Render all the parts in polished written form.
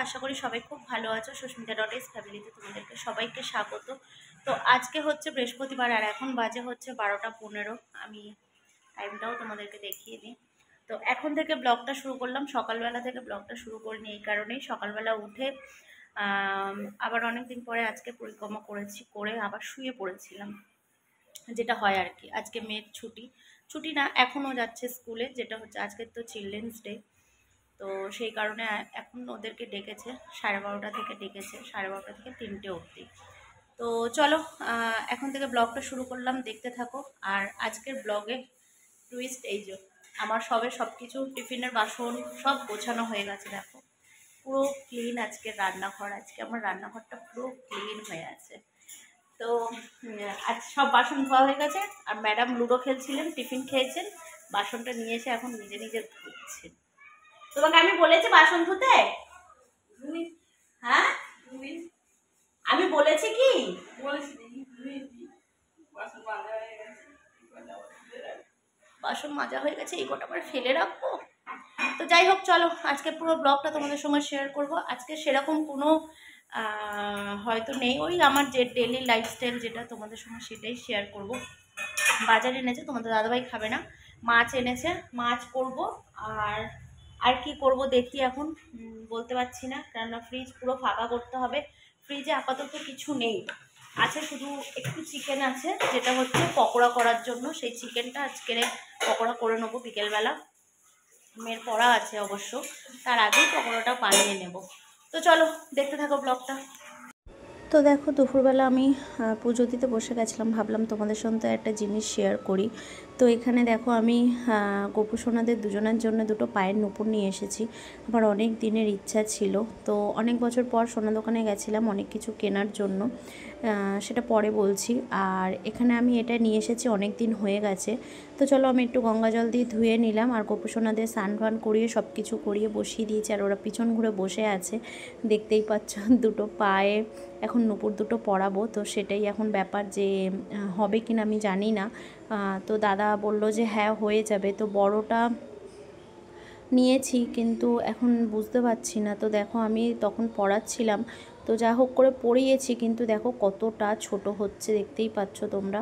আশা করি সবাই খুব ভালো আছো। সুস্মিতা.এস ফ্যামিলিতে তোমাদেরকে সবাইকে স্বাগত। তো আজকে হচ্ছে বৃহস্পতিবার আর এখন বাজে হচ্ছে 12টা 15। আমি টাইমটাও তোমাদেরকে দেখিয়ে দিই। তো এখন থেকে ব্লগটা শুরু করলাম, সকালবেলা থেকে ব্লগটা শুরু করিনি এই কারণেই সকালবেলা উঠে আবার অনেক দিন পরে আজকে পরিক্রমা করেছি, করে আবার শুয়ে পড়েছিলাম, যেটা হয় আর কি। আজকে মেয়ের ছুটি না, এখনও যাচ্ছে স্কুলে, যেটা হচ্ছে আজকে তো চিলড্রেন্স ডে। তো সেই কারণে এখন ওদেরকে ডেকেছে 12:30 থেকে, ডেকেছে 12:30 থেকে 3টে অবধি। তো চলো এখন থেকে ব্লগটা শুরু করলাম, দেখতে থাকো। আর আজকের ব্লগে টুইস্ট এই যে আমার সব কিছু টিফিনের বাসন সব গোছানো হয়ে গেছে। দেখো পুরো ক্লিন আজকের রান্নাঘর, আজকে আমার রান্নাঘরটা পুরো ক্লিন হয়ে আছে। তো আজ সব বাসন ধোয়া হয়ে গেছে। আর ম্যাডাম লুডো খেলছিলেন, টিফিন খেয়েছেন, বাসনটা নিয়ে এসে এখন নিজে নিজে ধুচ্ছেন। তোমাকে আমি বলেছি বাসন ধুতে? হ্যাঁ আমি বলেছি কি? বাসন মাজা হয়ে গেছে, এই কটা আবার ফেলে রাখবো। তো যাই হোক, চলো আজকে পুরো ব্লগটা তোমাদের সঙ্গে শেয়ার করব। আজকে সেরকম কোনো হয়তো নেই, ওই আমার যে ডেলি লাইফস্টাইল যেটা তোমাদের সঙ্গে সেটাই শেয়ার করব। বাজার এনেছে, তোমাদের দাদাভাই খাবে না, মাছ এনেছে, মাছ করব। আর কি করব দেখি এখন, বলতে পারছি না, কেননা ফ্রিজ পুরো ফাঁকা করতে হবে। ফ্রিজে আপাতত কিছু নেই, আছে শুধু একটু চিকেন আছে, যেটা হচ্ছে পকোড়া করার জন্য। সেই চিকেনটা আজকে পকোড়া করে নেবো বিকেলবেলা। মেয়ের পড়া আছে অবশ্য, তার আগেই পকোড়াটা বানিয়ে নেব। তো চলো দেখতে থাকো ব্লগটা। তো দেখো দুপুরবেলা আমি পুজো দিতে বসে গেছিলাম, ভাবলাম তোমাদের সঙ্গে একটা জিনিস শেয়ার করি। তো এখানে দেখো আমি গোপু সোনাদের দুজনের জন্য দুটো পায়ের নুপুর নিয়ে এসেছি। আমার অনেক দিনের ইচ্ছা ছিল, তো অনেক বছর পর সোনা দোকানে গেছিলাম অনেক কিছু কেনার জন্য, সেটা পরে বলছি। আর এখানে আমি এটা নিয়ে এসেছি, অনেক দিন হয়ে গেছে। তো চলো আমি একটু গঙ্গা জল দিয়ে ধুয়ে নিলাম, আর গোপু সোনাদের স্নান ফান করিয়ে সব কিছু করিয়ে বসিয়ে দিয়েছি। আর ওরা পিছন ঘুরে বসে আছে, দেখতেই পাচ্ছ। দুটো পায়ে এখন নুপুর দুটো পরাবো, তো সেটাই এখন ব্যাপার, যে হবে কিনা আমি জানি না। তো দাদা বলল যে হ্যাঁ হয়ে যাবে। তো বড়টা নিয়েছি, কিন্তু এখন বুঝতে পারছি না। তো দেখো আমি তখন পড়াচ্ছিলাম, তো যা হোক করে পড়িয়েছি, কিন্তু দেখো কতটা ছোট হচ্ছে, দেখতেই পাচ্ছ তোমরা।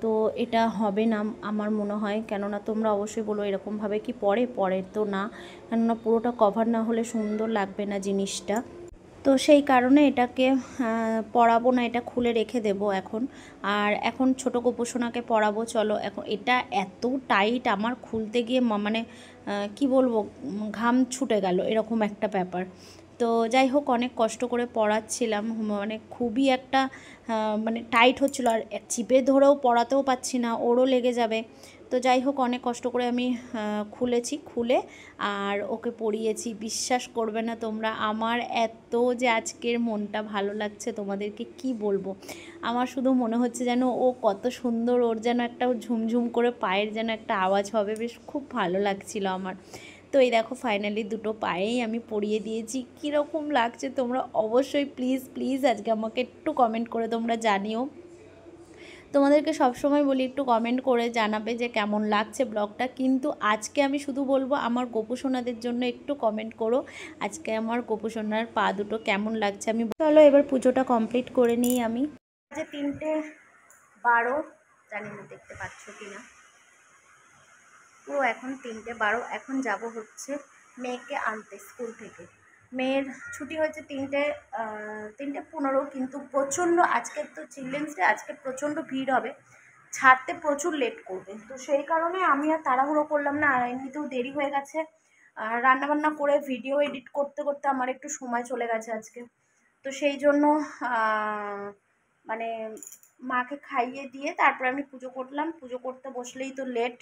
তো এটা হবে না আমার মনে হয়, কেননা তোমরা অবশ্যই বলো এরকমভাবে কি পরে তো না, কেননা পুরোটা কভার না হলে সুন্দর লাগবে না জিনিসটা। তো সেই কারণে এটাকে পরাবো না, এটা খুলে রেখে দেব এখন। আর এখন ছোটো গোপোষণাকে পরাবো। চলো এখন এটা এত টাইট, আমার খুলতে গিয়ে মানে কি বলবো, ঘাম ছুটে গেল এরকম একটা ব্যাপার। তো যাই হোক অনেক কষ্ট করে পরাচ্ছিলাম, মানে খুবই একটা মানে টাইট হচ্ছিলো, আর চিপে ধরেও পরাতেও পাচ্ছি না, ওরও লেগে যাবে। তো যাই হোক অনেক কষ্ট করে আমি খুলে আর ওকে পরিয়েছি। বিশ্বাস করবে না তোমরা, আমার এত যে আজকের মনটা ভালো লাগছে তোমাদেরকে কি বলবো। আমার শুধু মনে হচ্ছে যেন ও কত সুন্দর, ওর যেন একটা ঝুমঝুম করে পায়ের যেন একটা আওয়াজ হবে, বেশ খুব ভালো লাগছিল আমার। তো এই দেখো ফাইনালি দুটো পায়েই আমি পরিয়ে দিয়েছি। কীরকম লাগছে তোমরা অবশ্যই প্লিজ আজকে আমাকে একটু কমেন্ট করে তোমরা জানিও। তোমাদেরকে সবসময় বলি একটু কমেন্ট করে জানাবে যে কেমন লাগছে ব্লগটা, কিন্তু আজকে আমি শুধু বলবো আমার গোপুসোনাদের জন্য একটু কমেন্ট করো, আজকে আমার গোপুসোনার পা দুটো কেমন লাগছে। আমি চলো এবার পুজোটা কমপ্লিট করে নিই আমি। আজ 3:12, জানি না দেখতে পাচ্ছ কিনা, পুরো এখন 3:12। এখন যাব হচ্ছে মেয়েকে আনতে স্কুল থেকে। মেয়ের ছুটি হয়েছে 3:15, কিন্তু প্রচণ্ড, আজকে তো চিলড্রেন্স ডে, আজকে প্রচণ্ড ভিড় হবে, ছাড়তে প্রচুর লেট করবে। তো সেই কারণে আমি আর তাড়াহুড়ো করলাম না, আর এমনিতেও দেরি হয়ে গেছে। রান্নাবান্না করে ভিডিও এডিট করতে করতে আমার একটু সময় চলে গেছে আজকে। তো সেই জন্য মানে মাকে খাইয়ে দিয়ে তারপর আমি পুজো করলাম। পুজো করতে বসলেই তো লেট।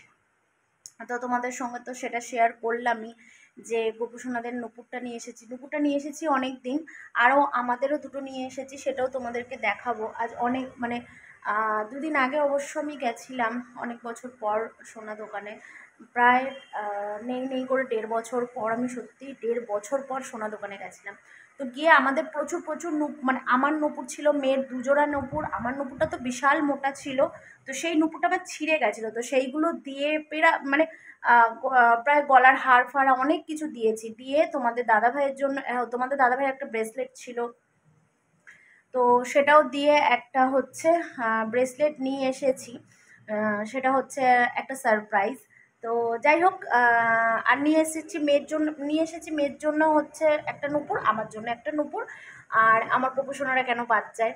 তো তোমাদের সঙ্গে তো সেটা শেয়ার করলামই, যে গোপুসোনাদের নুপুরটা নিয়ে এসেছি অনেক দিন। আরও আমাদেরও দুটো নিয়ে এসেছি, সেটাও তোমাদেরকে দেখাবো। আজ অনেক মানে 2 দিন আগে অবশ্য আমি গেছিলাম, অনেক বছর পর সোনা দোকানে, প্রায় নেই করে 1.5 বছর পর, আমি সত্যি 1.5 বছর পর সোনা দোকানে গেছিলাম। তো গিয়ে আমাদের প্রচুর প্রচুর মানে আমার নূপুর ছিল, মেয়ের দুজোড়া নূপুর। আমার নূপুরটা তো বিশাল মোটা ছিল, তো সেই নূপুরটা আবার ছিঁড়ে গেছিলো, তো সেইগুলো দিয়ে মানে প্রায় গলার হাড় ফাড়া অনেক কিছু দিয়েছি। দিয়ে তোমাদের দাদাভাইয়ের জন্য, তোমাদের দাদাভাইয়ের একটা ব্রেসলেট ছিল, তো সেটাও দিয়ে একটা হচ্ছে ব্রেসলেট নিয়ে এসেছি। সেটা হচ্ছে একটা সারপ্রাইজ। তো যাই হোক, আর নিয়ে এসেছি মেয়ের জন্য হচ্ছে একটা নূপুর, আমার জন্য একটা নূপুর, আর আমার প্রফেশনারা কেন বাদ যায়।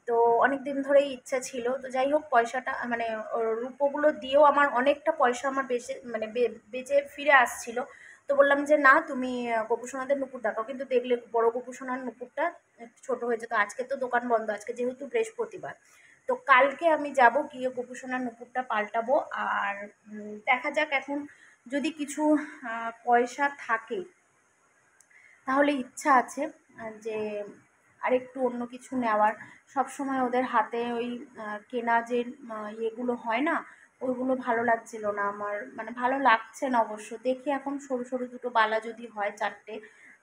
তো অনেক দিন ধরেই ইচ্ছা ছিল। তো যাই হোক, পয়সাটা মানে রূপোগুলো দিয়েও আমার অনেকটা পয়সা আমার বেঁচে ফিরে আসছিল। তো বললাম যে না, তুমি গোপুসোনাদের নুপুর দেখাও, কিন্তু দেখলে বড় গোপুসোনার নুপুরটা একটু ছোট হয়েছে। তো আজকে তো দোকান বন্ধ, আজকে যেহেতু বৃহস্পতিবার, তো কালকে আমি যাব, গিয়ে গোপুসোনার নুপুরটা পাল্টাবো। আর দেখা যাক, এখন যদি কিছু পয়সা থাকে তাহলে ইচ্ছা আছে যে আরেকটু অন্য কিছু নেওয়ার। সবসময় ওদের হাতে ওই কেনা যে ইয়েগুলো হয় না, ওইগুলো ভালো লাগছিল না আমার, মানে ভালো লাগছে না অবশ্য। দেখি এখন সরু সরু দুটো বালা যদি হয়,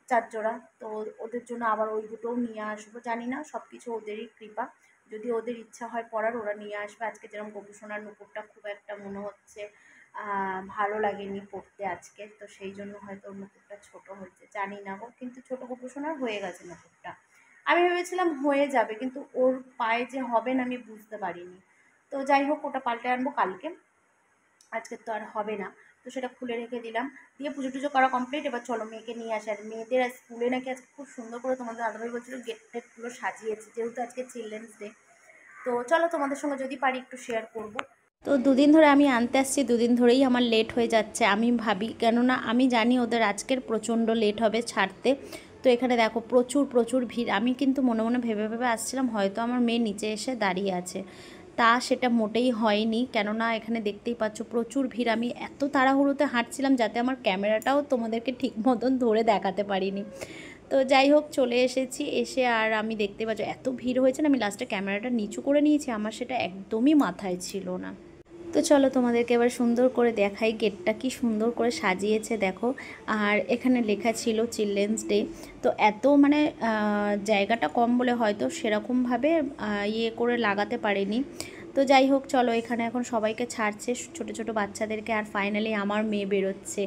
4 জোড়া, তো ওদের জন্য আবার ওই দুটোও নিয়ে আসবো। জানি না, সব কিছু ওদেরই কৃপা। যদি ওদের ইচ্ছা হয় পড়ার, ওরা নিয়ে আসবে। আজকে যেরকম গোপুসোনার নুপুরটা খুব একটা মনে হচ্ছে ভালো লাগেনি পড়তে আজকে, তো সেই জন্য হয়তো নুপুরটা ছোট হয়েছে, জানি না গো। কিন্তু ছোট গোপুসোনার হয়ে গেছে নুপুরটা। আমি ভেবেছিলাম হয়ে যাবে, কিন্তু ওর পায়ে যে হবে না আমি বুঝতে পারিনি। তো যাই হোক, ওটা পাল্টে আনবো কালকে, আজকে তো আর হবে না। তো সেটা খুলে রেখে দিলাম। দিয়ে পুজো টুজো করা কমপ্লিট। এবার চলো মেয়েকে নিয়ে আসে। আর মেয়েদের স্কুলে নাকি আজকে খুব সুন্দর করে, তোমাদের দাদাভাই বলছিল, গেট টেটগুলো সাজিয়েছে, যেহেতু আজকে চিলড্রেন্স ডে। তো চলো তোমাদের সঙ্গে যদি পারি একটু শেয়ার করব। তো দুদিন ধরে আমি আনতে আসছি, দুদিন ধরেই আমার লেট হয়ে যাচ্ছে। আমি ভাবি, কেননা আমি জানি ওদের আজকের প্রচণ্ড লেট হবে ছাড়তে। তো এখানে দেখো প্রচুর প্রচুর ভিড়। আমি কিন্তু মনে মনে ভেবে ভেবে আসছিলাম হয়তো আমার মেয়ে নিচে এসে দাঁড়িয়ে আছে, তা সেটা মোটেই হয়নি। কেননা এখানে দেখতেই পাচ্ছ প্রচুর ভিড়। আমি এত তাড়াহুড়োতে হাঁটছিলাম যাতে আমার ক্যামেরাটাও তোমাদেরকে ঠিক মতন ধরে দেখাতে পারিনি। তো যাই হোক, চলে এসেছি। এসে আর আমি দেখতে পাচ্ছি এত ভিড় হয়েছে না, আমি লাস্টে ক্যামেরাটা নিচু করে নিয়েছি, আমার সেটা একদমই মাথায় ছিল না। তো চলো তোমাদেরকে এবার সুন্দর করে দেখাই গেটটা কি সুন্দর করে সাজিয়েছে দেখো। আর এখানে লেখা ছিল চিলড্রেন্স ডে। তো এত মানে জায়গাটা কম বলে হয়তো সেরকমভাবে ইয়ে করে লাগাতে পারেনি। তো যাই হোক, চলো এখানে এখন সবাইকে ছাড়ছে, ছোট ছোট বাচ্চাদেরকে। আর ফাইনালি আমার মেয়ে বেরোচ্ছে।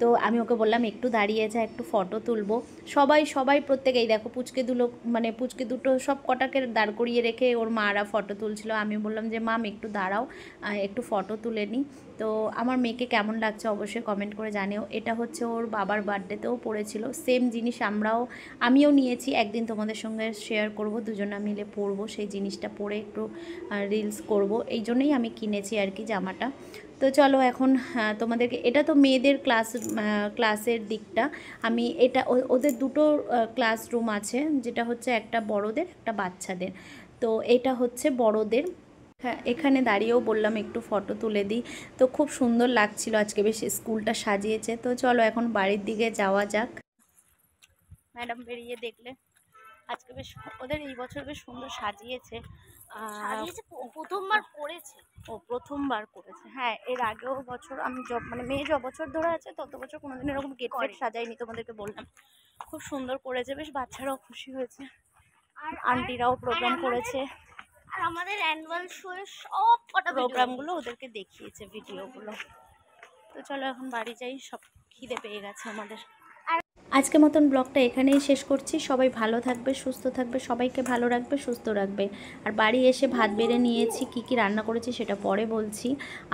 তো আমি ওকে বললাম একটু দাঁড়িয়ে যা, একটু ফটো তুলবো। সবাই সবাই প্রত্যেকেই দেখো, পুচকে দুটো সব কটাকে দাঁড় করিয়ে রেখে ওর মারা ফটো তুলছিল। আমি বললাম যে মাম একটু দাঁড়াও, একটু ফটো তুলে নিই। তো আমার মেয়েকে কেমন লাগছে অবশ্যই কমেন্ট করে জানিও। এটা হচ্ছে ওর বাবার বার্থডেতেও পড়েছিল, সেম জিনিস আমিও নিয়েছি। একদিন তোমাদের সঙ্গে শেয়ার করব, দুজনে মিলে পরবো, সেই জিনিসটা পরে একটু রিলস করব। এই জন্যই আমি কিনেছি আর কি জামাটা। তো চলো এখন তোমাদেরকে, এটা তো মেয়েদের ক্লাসের দিকটা। আমি এটা ওদের দুটো ক্লাসরুম আছে, যেটা হচ্ছে একটা বড়দের একটা বাচ্চাদের। তো এটা হচ্ছে বড়দের। হ্যাঁ, এখানে দাঁড়িয়েও বললাম একটু ফটো তুলে দিই। তো খুব সুন্দর লাগছিল আজকে, বেশ স্কুলটা সাজিয়েছে। তো চলো এখন বাড়ির দিকে যাওয়া যাক। ম্যাডাম বেরিয়ে দেখলে আজকে বেশ, ওদের এই বছর বেশ সুন্দর সাজিয়েছে। প্রথমবার করেছে, ও প্রথমবার করেছে। হ্যাঁ, এর আগেও বছর আমি মানে মেয়ে বছর ধরে আছে তত বছর কোনোদিন এরকম গেট ফেট সাজাইনি, তোমাদেরকে বললাম। খুব সুন্দর করেছে, বেশ বাচ্চারাও খুশি হয়েছে, আর আন্টিরাও প্রোগ্রাম করেছে। আর আমাদের অ্যানুয়াল শো এর সব কটা প্রোগ্রামগুলো ওদেরকে দেখিয়েছে, ভিডিওগুলো। তো চলো এখন বাড়ি যাই, সব খিদে পেয়ে গেছে আমাদের। আজকের মতন ব্লগটা এখানেই শেষ করছি। সবাই ভালো থাকবে, সুস্থ থাকবে, সবাইকে ভালো রাখবে, সুস্থ রাখবে। আর বাড়ি এসে ভাত বেড়ে নিয়েছি, কি কি রান্না করেছি সেটা পরে বলছি।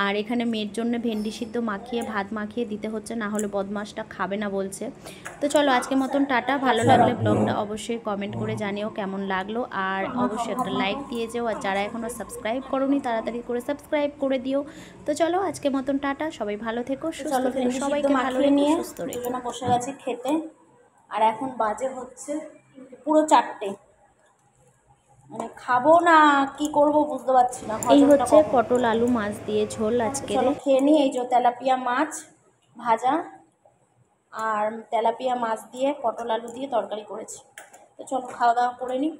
আর এখানে মেয়ের জন্য ভেন্ডি সিদ্ধ মাখিয়ে ভাত মাখিয়ে দিতে হচ্ছে, না হলে বদমাসটা খাবে না বলছে। তো চলো আজকের মতন টাটা। ভালো লাগলে ব্লগটা অবশ্যই কমেন্ট করে জানিও কেমন লাগলো, আর অবশ্যই একটা লাইক দিয়ে যেও। আর যারা এখনও সাবস্ক্রাইব করোনি তাড়াতাড়ি করে সাবস্ক্রাইব করে দিও। তো চলো আজকের মতন টাটা, সবাই ভালো থেকো, সুস্থ থেকো, সবাইকে ভালো রেখো, সুস্থ রেখো। বসে গেছে খেতে। আর এখন বাজে হচ্ছে পুরো 4টে, মানে খাবো না কি করব বুঝতে পারছি না। এই হচ্ছে পটল আলু মাছ দিয়ে ঝোল আজকে। চলো খেয়ে নিই। এই যে তেলাপিয়া মাছ ভাজা আর তেলাপিয়া মাছ দিয়ে পটল আলু দিয়ে তরকারি করেছি। তো চলো খাওয়া দাওয়া করে নিই।